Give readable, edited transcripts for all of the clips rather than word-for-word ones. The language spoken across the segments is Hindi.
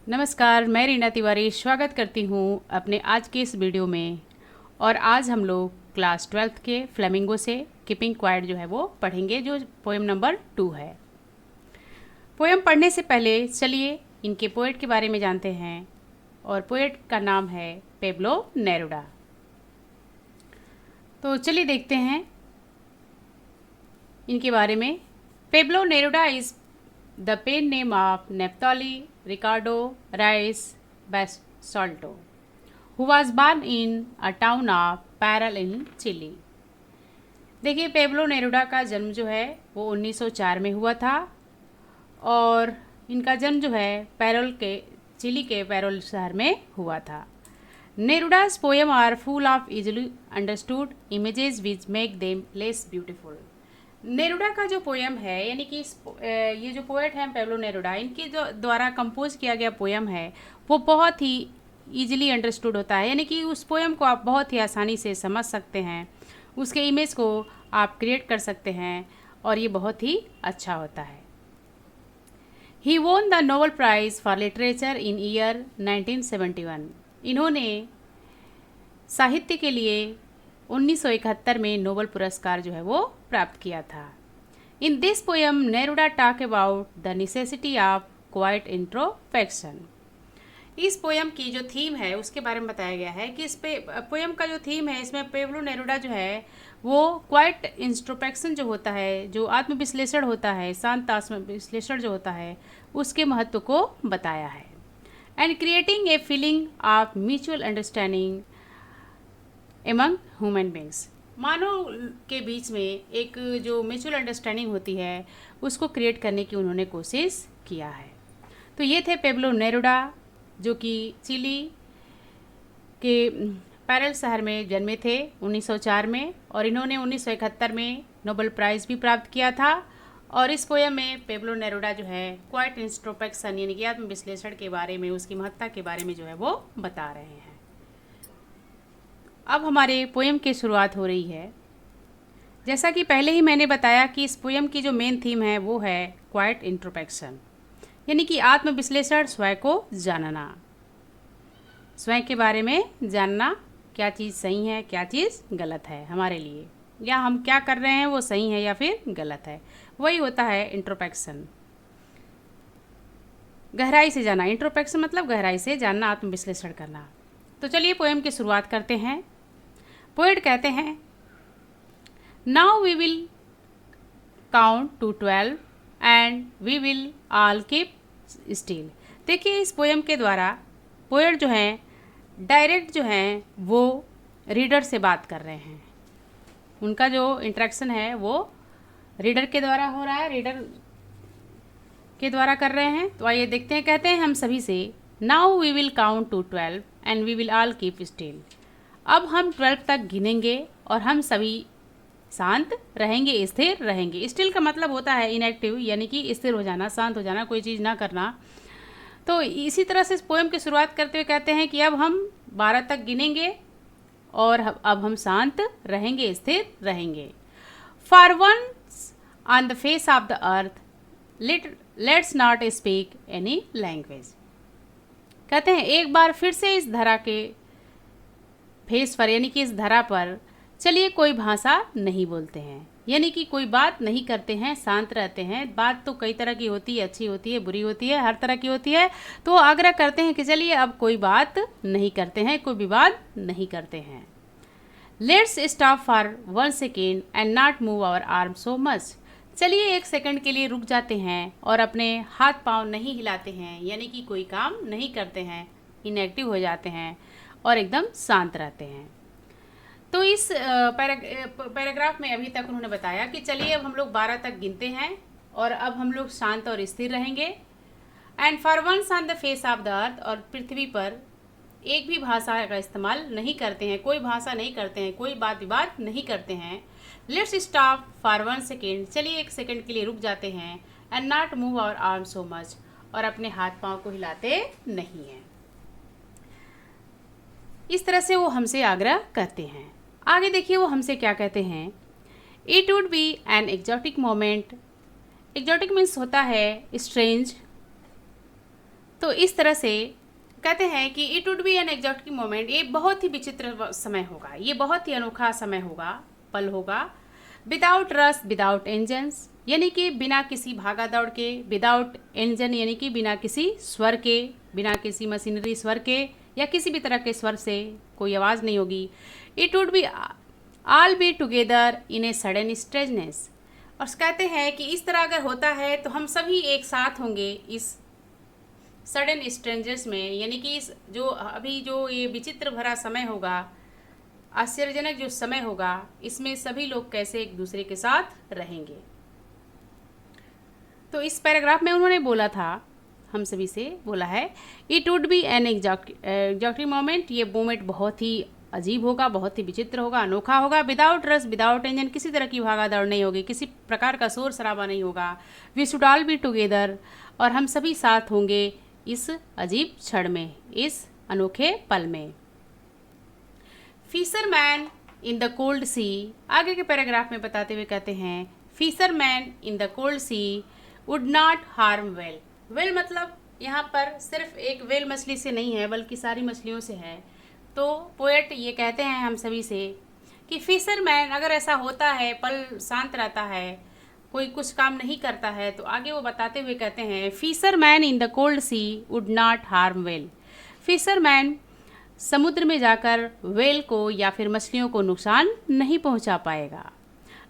नमस्कार, मैं रीना तिवारी स्वागत करती हूँ अपने आज के इस वीडियो में। और आज हम लोग क्लास 12th के फ्लेमिंगो से कीपिंग क्वाइट जो है वो पढ़ेंगे, जो पोएम नंबर 2 है। पोएम पढ़ने से पहले चलिए इनके पोएट के बारे में जानते हैं। और पोएट का नाम है पेब्लो नेरुडा। तो चलिए देखते हैं इनके बारे में। Pablo Neruda is the pen name of Naphtali Ricardo Reis Basalto, who was born in a town of Parral in Chile। देखिए, पेब्लो नेरुडा का जन्म जो है वो 1904 में हुआ था और इनका जन्म जो है पैरोल के चिली के पैरोल शहर में हुआ था। नेरुडा's poem are full of easily understood images which make them less beautiful। Neruda का जो पोएम है, यानी कि ये जो पोएट हैं पेब्लो नेरुडा, इनके जो द्वारा कंपोज किया गया पोएम है वो बहुत ही ईजिली अंडरस्टूड होता है, यानी कि उस पोएम को आप बहुत ही आसानी से समझ सकते हैं, उसके इमेज को आप क्रिएट कर सकते हैं और ये बहुत ही अच्छा होता है। He won the Nobel prize for literature in year 1971। इन्होंने साहित्य के लिए 1971 में नोबेल पुरस्कार जो है वो प्राप्त किया था। In this poem Neruda talk about the necessity of quite introspection. इस पोएम की जो थीम है उसके बारे में बताया गया है कि इस पोएम का जो थीम है, इसमें पेब्लो नेरुडा जो है वो क्वाइट इंट्रोस्पेक्शन जो होता है, जो आत्मविश्लेषण होता है, शांत आत्मविश्लेषण जो होता है, उसके महत्व को बताया है। And creating a feeling of mutual understanding among human beings. मानव के बीच में एक जो म्यूचुअल अंडरस्टैंडिंग होती है उसको क्रिएट करने की उन्होंने कोशिश किया है। तो ये थे पेब्लो नेरुडा, जो कि चिली के पैरल शहर में जन्मे थे 1904 में, और इन्होंने 1971 में नोबेल प्राइज़ भी प्राप्त किया था। और इस पोएम में पेब्लो नेरुडा जो है क्वाइट इंट्रोस्पेक्शन यानी कि आत्मविश्लेषण के बारे में, उसकी महत्ता के बारे में जो है वो बता रहे हैं। अब हमारे पोएम की शुरुआत हो रही है। जैसा कि पहले ही मैंने बताया कि इस पोएम की जो मेन थीम है वो है क्वाइट इंट्रोस्पेक्शन, यानी कि आत्मविश्लेषण, स्वयं को जानना, स्वयं के बारे में जानना, क्या चीज़ सही है, क्या चीज़ गलत है हमारे लिए, या हम क्या कर रहे हैं वो सही है या फिर गलत है, वही होता है इंट्रोस्पेक्शन। गहराई से जाना, इंट्रोस्पेक्शन मतलब गहराई से जानना, आत्मविश्लेषण करना। तो चलिए पोएम की शुरुआत करते हैं। पोएट कहते हैं, now we will count to 12 and we will all keep still. देखिए, इस पोएम के द्वारा पोएट जो हैं डायरेक्ट जो हैं वो रीडर से बात कर रहे हैं। उनका जो इंटरेक्शन है वो रीडर के द्वारा हो रहा है, रीडर के द्वारा कर रहे हैं। तो आइए देखते हैं। कहते हैं हम सभी से, now we will count to 12 and we will all keep still. अब हम 12 तक गिनेंगे और हम सभी शांत रहेंगे, स्थिर रहेंगे। स्टिल का मतलब होता है इनएक्टिव, यानी कि स्थिर हो जाना, शांत हो जाना, कोई चीज़ ना करना। तो इसी तरह से इस पोएम की शुरुआत करते हुए कहते हैं कि अब हम 12 तक गिनेंगे और अब हम शांत रहेंगे, स्थिर रहेंगे। For once on the face of the earth let's not speak any language. कहते हैं एक बार फिर से इस धरा के फेस पर, यानी कि इस धरा पर चलिए कोई भाषा नहीं बोलते हैं, यानी कि कोई बात नहीं करते हैं, शांत रहते हैं। बात तो कई तरह की होती है, अच्छी होती है, बुरी होती है, हर तरह की होती है। तो आग्रह करते हैं कि चलिए अब कोई बात नहीं करते हैं, कोई विवाद नहीं करते हैं। Let's stop for 1 second and not move our arm so much. चलिए 1 सेकंड के लिए रुक जाते हैं और अपने हाथ पांव नहीं हिलाते हैं, यानी कि कोई काम नहीं करते हैं, इनएक्टिव हो जाते हैं और एकदम शांत रहते हैं। तो इस पैराग्राफ में अभी तक उन्होंने बताया कि चलिए अब हम लोग 12 तक गिनते हैं और अब हम लोग शांत और स्थिर रहेंगे। And for once on the face of the earth, और पृथ्वी पर एक भी भाषा का इस्तेमाल नहीं करते हैं, कोई भाषा नहीं करते हैं, कोई बात विवाद नहीं करते हैं। लेट्स स्टॉप फॉर 1 सेकेंड, चलिए 1 सेकेंड के लिए रुक जाते हैं। And not move our arm so much, और अपने हाथ पांव को हिलाते नहीं हैं। इस तरह से वो हमसे आग्रह करते हैं। आगे देखिए वो हमसे क्या कहते हैं। It would be an exotic moment. Exotic means होता है स्ट्रेंज, तो इस तरह से कहते हैं कि it would be an exotic moment, ये बहुत ही विचित्र समय होगा, ये बहुत ही अनोखा समय होगा, पल होगा। विदाउट रस विदाउट इंजन्स, यानी कि बिना किसी भागा दौड़ के, विदाउट इंजन यानी कि बिना किसी स्वर के, बिना किसी मशीनरी स्वर के या किसी भी तरह के स्वर से कोई आवाज़ नहीं होगी। It would be all be together in a sudden strangeness, और कहते हैं कि इस तरह अगर होता है तो हम सभी एक साथ होंगे इस सडन स्ट्रेंजर्स में, यानी कि इस जो अभी जो ये विचित्र भरा समय होगा, आश्चर्यजनक जो समय होगा, इसमें सभी लोग कैसे एक दूसरे के साथ रहेंगे। तो इस पैराग्राफ में उन्होंने बोला था, हम सभी से बोला है, it would be an exotic moment, ये मोमेंट बहुत ही अजीब होगा, बहुत ही विचित्र होगा, अनोखा होगा। विदाउट रस विदाउट इंजन, किसी तरह की भागा दौड़ नहीं होगी, किसी प्रकार का शोर शराबा नहीं होगा। We should all be together, और हम सभी साथ होंगे इस अजीब क्षण में, इस अनोखे पल में। Fisherman in the cold sea, आगे के पैराग्राफ में बताते हुए कहते हैं, fisherman in the cold sea would not harm whale. Whale मतलब यहाँ पर सिर्फ एक वेल मछली से नहीं है, बल्कि सारी मछलियों से है। तो पोएट ये कहते हैं हम सभी से कि फिशरमैन, अगर ऐसा होता है, पल शांत रहता है, कोई कुछ काम नहीं करता है, तो आगे वो बताते हुए कहते हैं, fisherman in the cold sea would not harm whale. Fisherman समुद्र में जाकर वेल को या फिर मछलियों को नुकसान नहीं पहुंचा पाएगा।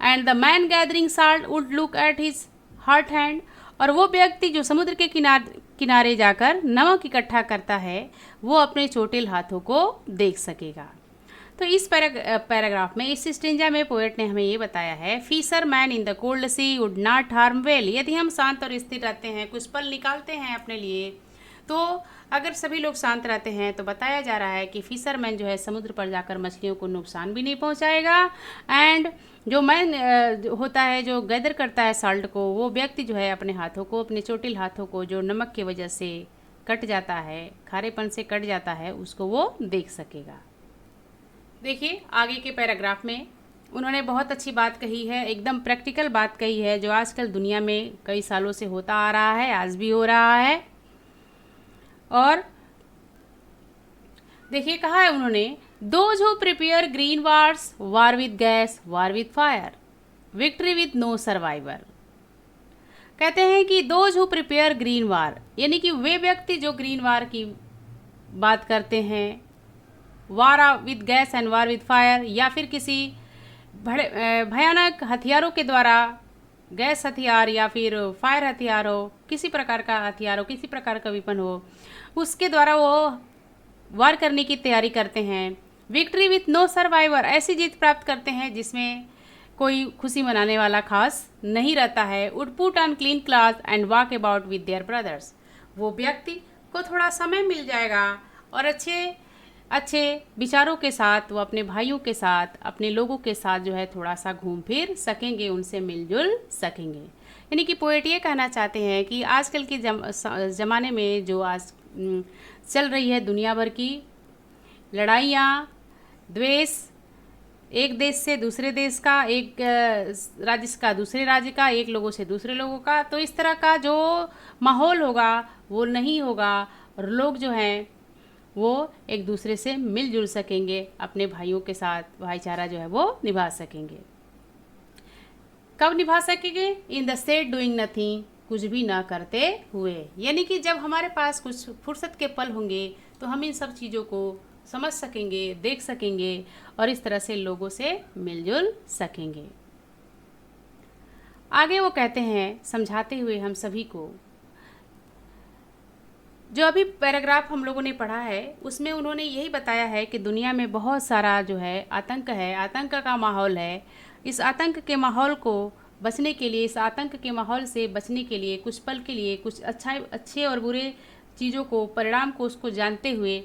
And the man gathering salt would look at his hot hand, और वो व्यक्ति जो समुद्र के किनारे जाकर नमक इकट्ठा करता है, वो अपने चोटिल हाथों को देख सकेगा। तो इस पैराग्राफ में, इस स्टेंजा में पोएट ने हमें ये बताया है, fisherman in the cold sea would not harm whale. यदि हम शांत और स्थिर रहते हैं, कुछ पल निकालते हैं अपने लिए, तो अगर सभी लोग शांत रहते हैं तो बताया जा रहा है कि फिशरमैन जो है समुद्र पर जाकर मछलियों को नुकसान भी नहीं पहुंचाएगा। एंड जो मैन होता है, जो गैदर करता है साल्ट को, वो व्यक्ति जो है अपने हाथों को, अपने चोटिल हाथों को जो नमक की वजह से कट जाता है, खारेपन से कट जाता है, उसको वो देख सकेगा। देखिए आगे के पैराग्राफ में उन्होंने बहुत अच्छी बात कही है, एकदम प्रैक्टिकल बात कही है, जो आजकल दुनिया में कई सालों से होता आ रहा है, आज भी हो रहा है। और देखिए कहा है उन्होंने, those who prepare green wars war with gas war with fire, victory with no survivor. कहते हैं कि those who prepare green war, यानी कि वे व्यक्ति जो ग्रीन वार की बात करते हैं, वार with gas and war with fire, या फिर किसी भयानक हथियारों के द्वारा, गैस हथियार या फिर फायर हथियार हो, किसी प्रकार का हथियार हो, किसी प्रकार का विपन हो, उसके द्वारा वो वार करने की तैयारी करते हैं। विक्ट्री विथ नो सर्वाइवर, ऐसी जीत प्राप्त करते हैं जिसमें कोई खुशी मनाने वाला खास नहीं रहता है। Would put on clean cloth and walk about with their brothers, वो व्यक्ति को थोड़ा समय मिल जाएगा और अच्छे विचारों के साथ वो अपने भाइयों के साथ, अपने लोगों के साथ जो है थोड़ा सा घूम फिर सकेंगे, उनसे मिलजुल सकेंगे। यानी कि पोएट ये कहना चाहते हैं कि आजकल के ज़माने में जो आज चल रही है दुनिया भर की लड़ाइयाँ, द्वेष, एक देश से दूसरे देश का, एक राज्य का दूसरे राज्य का, एक लोगों से दूसरे लोगों का, तो इस तरह का जो माहौल होगा वो नहीं होगा, और लोग जो हैं वो एक दूसरे से मिलजुल सकेंगे, अपने भाइयों के साथ भाईचारा जो है वो निभा सकेंगे। कब निभा सकेंगे? In the state doing nothing, कुछ भी ना करते हुए। यानी कि जब हमारे पास कुछ फुर्सत के पल होंगे तो हम इन सब चीज़ों को समझ सकेंगे, देख सकेंगे, और इस तरह से लोगों से मिलजुल सकेंगे। आगे वो कहते हैं समझाते हुए हम सभी को, जो अभी पैराग्राफ हम लोगों ने पढ़ा है उसमें उन्होंने यही बताया है कि दुनिया में बहुत सारा जो है आतंक है, आतंक का माहौल है। इस आतंक के माहौल को बचने के लिए, इस आतंक के माहौल से बचने के लिए, कुछ पल के लिए, कुछ अच्छे और बुरे चीज़ों को, परिणाम को उसको जानते हुए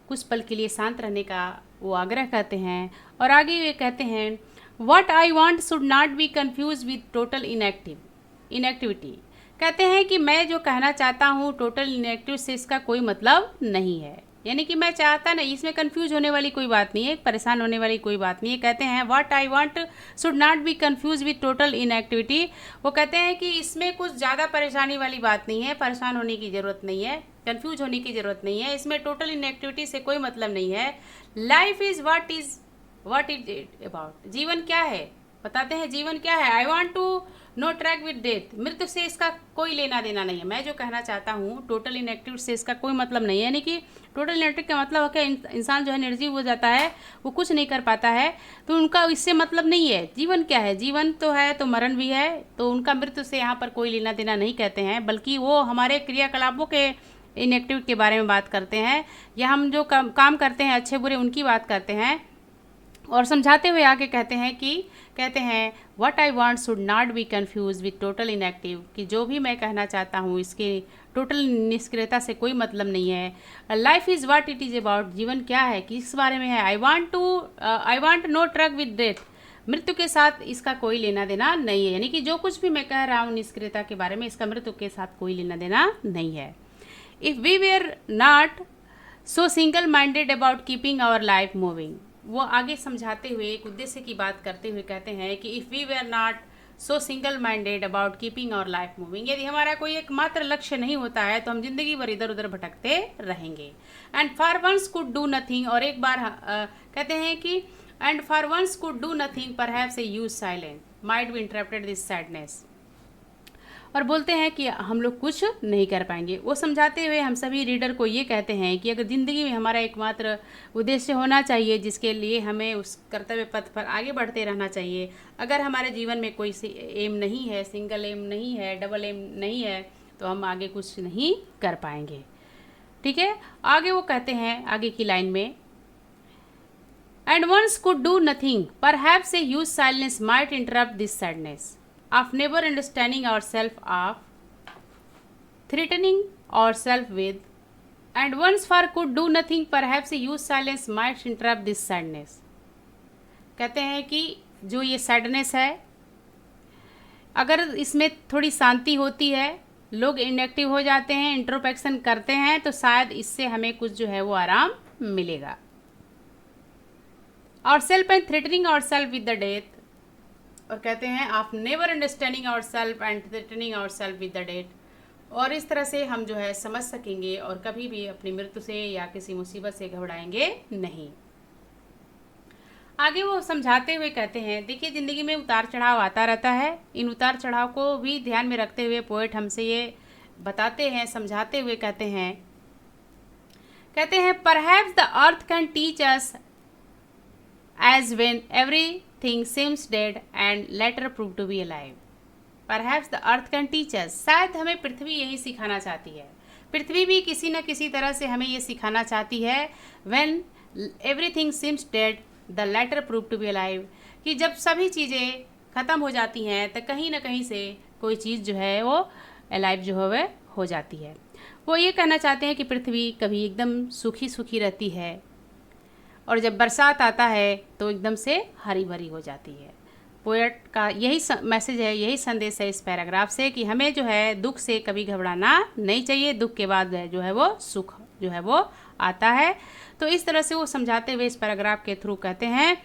कुछ पल के लिए शांत रहने का वो आग्रह करते हैं। और आगे ये कहते हैं, what I want should not be confuse with total inactivity. कहते हैं कि मैं जो कहना चाहता हूँ टोटल इनएक्टिव से इसका कोई मतलब नहीं है। यानी कि मैं चाहता नहीं, इसमें कंफ्यूज होने वाली कोई बात नहीं है, परेशान होने वाली कोई बात नहीं है। कहते हैं what I want should not be confuse with total inactivity. वो कहते हैं कि इसमें कुछ ज़्यादा परेशानी वाली बात नहीं है, परेशान होने की ज़रूरत नहीं है। कंफ्यूज होने की ज़रूरत नहीं है, इसमें टोटल इनएक्टिविटी से कोई मतलब नहीं है। Life is what is it about, जीवन क्या है, बताते हैं जीवन क्या है। I want to no track with death, मृत्यु से इसका कोई लेना देना नहीं है। मैं जो कहना चाहता हूँ टोटल इनएक्टिव से इसका कोई मतलब नहीं है, यानी कि टोटल इनएक्टिव का मतलब है कि इंसान जो है निर्जीव हो जाता है, वो कुछ नहीं कर पाता है, तो उनका इससे मतलब नहीं है। जीवन क्या है, जीवन तो है तो मरण भी है, तो उनका मृत्यु से यहाँ पर कोई लेना देना नहीं कहते हैं, बल्कि वो हमारे क्रियाकलापों के इनएक्टिव के बारे में बात करते हैं, या हम जो काम करते हैं अच्छे बुरे उनकी बात करते हैं। और समझाते हुए आगे कहते हैं what I want should not be confuse with total inactive, कि जो भी मैं कहना चाहता हूँ इसके टोटल निष्क्रियता से कोई मतलब नहीं है। Life is what it is about, जीवन क्या है, किस बारे में है। I want no truck with death, मृत्यु के साथ इसका कोई लेना देना नहीं है, यानी कि जो कुछ भी मैं कह रहा हूँ निष्क्रियता के बारे में, इसका मृत्यु के साथ कोई लेना देना नहीं है। If we were not so single minded about keeping our life moving, वो आगे समझाते हुए एक उद्देश्य की बात करते हुए कहते हैं कि if we were not so single minded about keeping our life moving, यदि हमारा कोई एकमात्र लक्ष्य नहीं होता है तो हम जिंदगी भर इधर उधर भटकते रहेंगे। And for once could do nothing, और एक बार कहते हैं कि and for once could do nothing perhaps a huge silence might be interrupted this sadness, और बोलते हैं कि हम लोग कुछ नहीं कर पाएंगे। वो समझाते हुए हम सभी रीडर को ये कहते हैं कि अगर ज़िंदगी में हमारा एकमात्र उद्देश्य होना चाहिए जिसके लिए हमें उस कर्तव्य पथ पर आगे बढ़ते रहना चाहिए, अगर हमारे जीवन में कोई एम नहीं है, सिंगल एम नहीं है, डबल एम नहीं है, तो हम आगे कुछ नहीं कर पाएंगे। ठीक है, आगे वो कहते हैं आगे की लाइन में, and once could do nothing perhaps a huge silence might interrupt this sadness of never understanding ourselves, of threatening ourselves with, and once for could do nothing perhaps a huge silence might interrupt this sadness। कहते हैं कि जो ये सैडनेस है, अगर इसमें थोड़ी शांति होती है, लोग इनएक्टिव हो जाते हैं, इंट्रोस्पेक्शन करते हैं, तो शायद इससे हमें कुछ जो है वो आराम मिलेगा। और सेल्फ एंड थ्रेटनिंग और सेल्फ विद द डेथ, और कहते हैं आप never understanding our self and threatening our self with the death, और इस तरह से हम जो है समझ सकेंगे और कभी भी अपनी मृत्यु से या किसी मुसीबत से घबराएंगे नहीं। आगे वो समझाते हुए कहते हैं, देखिए ज़िंदगी में उतार चढ़ाव आता रहता है, इन उतार चढ़ाव को भी ध्यान में रखते हुए पोएट हमसे ये बताते हैं, समझाते हुए कहते हैं perhaps the earth can teach us as when everything seems dead and later prove to be alive, perhaps the earth can teach us, शायद हमें पृथ्वी यही सिखाना चाहती है, पृथ्वी भी किसी न किसी तरह से हमें ये सिखाना चाहती है, when everything seems dead the latter prove to be alive, कि जब सभी चीज़ें ख़त्म हो जाती हैं तो कहीं ना कहीं से कोई चीज़ जो है वो अलाइव जो है वह हो जाती है। वो ये कहना चाहते हैं कि पृथ्वी कभी एकदम सूखी सूखी रहती है और जब बरसात आता है तो एकदम से हरी भरी हो जाती है। पोएट का यही मैसेज है, यही संदेश है इस पैराग्राफ से कि हमें जो है दुख से कभी घबराना नहीं चाहिए, दुख के बाद जो है वो सुख जो है वो आता है। तो इस तरह से वो समझाते हुए इस पैराग्राफ के थ्रू कहते हैं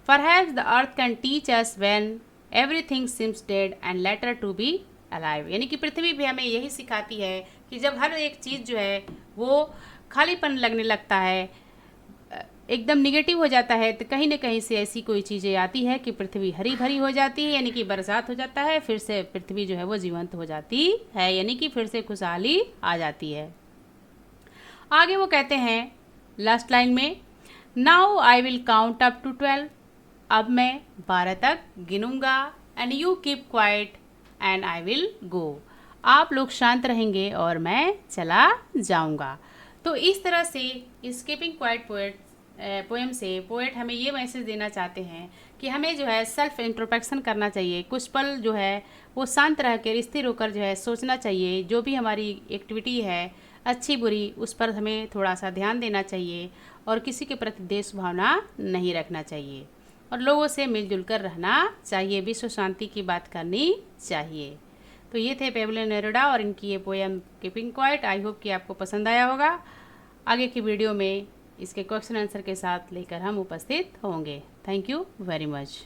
perhaps the earth can teach us when everything seems dead and later to be alive, यानी कि पृथ्वी भी हमें यही सिखाती है कि जब हर एक चीज़ जो है वो खालीपन लगने लगता है, एकदम निगेटिव हो जाता है, तो कहीं ना कहीं से ऐसी कोई चीज़ें आती है कि पृथ्वी हरी भरी हो जाती है, यानी कि बरसात हो जाता है, फिर से पृथ्वी जो है वो जीवंत हो जाती है, यानी कि फिर से खुशहाली आ जाती है। आगे वो कहते हैं लास्ट लाइन में, now I will count up to 12, अब मैं 12 तक गिनूंगा, and you keep quiet and I will go, आप लोग शांत रहेंगे और मैं चला जाऊंगा। तो इस तरह से कीपिंग क्वाइट पोएम से पोएट हमें ये मैसेज देना चाहते हैं कि हमें जो है सेल्फ इंट्रोस्पेक्शन करना चाहिए, कुछ पल जो है वो शांत रह कर स्थिर होकर जो है सोचना चाहिए, जो भी हमारी एक्टिविटी है अच्छी बुरी उस पर हमें थोड़ा सा ध्यान देना चाहिए, और किसी के प्रति द्वेष भावना नहीं रखना चाहिए, और लोगों से मिलजुल कर रहना चाहिए, विश्व शांति की बात करनी चाहिए। तो ये थे पेब्लो नेरुदा और इनकी ये poem keeping quiet. I hope कि आपको पसंद आया होगा। आगे की वीडियो में इसके क्वेश्चन आंसर के साथ लेकर हम उपस्थित होंगे। Thank you very much.